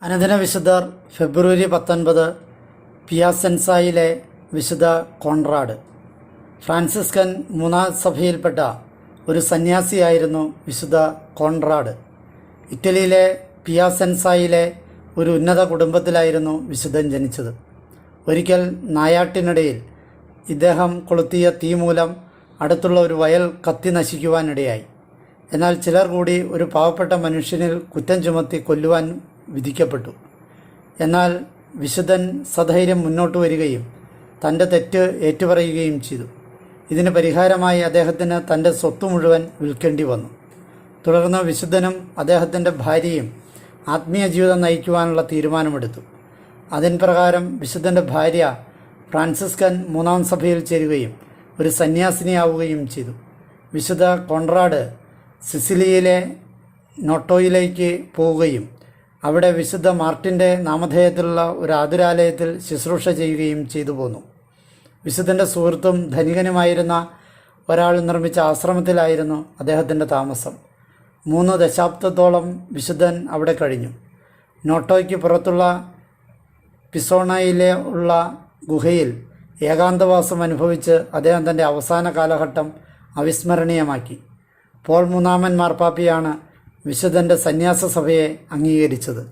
അനുദിന വിശുദ്ധർ ഫെബ്രുവരി 19 പിയാസെൻസായിലെ വിശുദ്ധ കോൺറാഡ്. ഫ്രാൻസിസ്കൻ മൂന്നാം സഭയിൽപ്പെട്ട ഒരു സന്യാസിയായിരുന്നു വിശുദ്ധ കോൺറാഡ്. ഇറ്റലിയിലെ പിയാസെൻസായിലെ ഒരു ഉന്നത കുടുംബത്തിലായിരുന്നു വിശുദ്ധൻ ജനിച്ചത്. ഒരിക്കൽ നായാട്ടിനിടയിൽ ഇദ്ദേഹം കൊളുത്തിയ തീ മൂലം അടുത്തുള്ള ഒരു വയൽ കത്തി നശിക്കുവാനിടയായി. എന്നാൽ ചിലർ കൂടി ഒരു പാവപ്പെട്ട മനുഷ്യനിൽ കുറ്റം ചുമത്തി കൊല്ലുവാൻ വിധിക്കപ്പെട്ടു. എന്നാൽ വിശുദ്ധൻ സധൈര്യം മുന്നോട്ട് വരികയും തൻ്റെ തെറ്റ് ഏറ്റുപറയുകയും ചെയ്തു. ഇതിന് പരിഹാരമായി അദ്ദേഹത്തിന് തൻ്റെ സ്വത്ത് മുഴുവൻ വിൽക്കേണ്ടി വന്നു. തുടർന്ന് വിശുദ്ധനും അദ്ദേഹത്തിൻ്റെ ഭാര്യയും ആത്മീയ ജീവിതം നയിക്കുവാനുള്ള തീരുമാനമെടുത്തു. അതിൻ പ്രകാരം വിശുദ്ധൻ്റെ ഭാര്യ ഫ്രാൻസിസ്കൻ മൂന്നാം സഭയിൽ ചേരുകയും ഒരു സന്യാസിനിയാവുകയും ചെയ്തു. വിശുദ്ധ കോൺറാഡ് സിസിലിയിലെ നോട്ടോയിലേക്ക് പോവുകയും അവിടെ വിശുദ്ധ മാർട്ടിൻ്റെ നാമധേയത്തിലുള്ള ഒരു ആതുരാലയത്തിൽ ശുശ്രൂഷ ചെയ്യുകയും ചെയ്തു പോന്നു. വിശുദ്ധൻ്റെ സുഹൃത്തും ധനികനുമായിരുന്ന ഒരാൾ നിർമ്മിച്ച ആശ്രമത്തിലായിരുന്നു അദ്ദേഹത്തിൻ്റെ താമസം. 3 ദശാബ്ദത്തോളം വിശുദ്ധൻ അവിടെ കഴിഞ്ഞു. നോട്ടോയ്ക്ക് പുറത്തുള്ള പിസോണയിലെ ഉള്ള ഗുഹയിൽ ഏകാന്തവാസം അനുഭവിച്ച് അദ്ദേഹം തൻ്റെ അവസാന കാലഘട്ടം അവിസ്മരണീയമാക്കി. പോൾ മൂന്നാമൻ മാർപ്പാപ്പയാണ് വിശുദ്ധൻ്റെ സന്യാസ സഭയെ അംഗീകരിച്ചത്.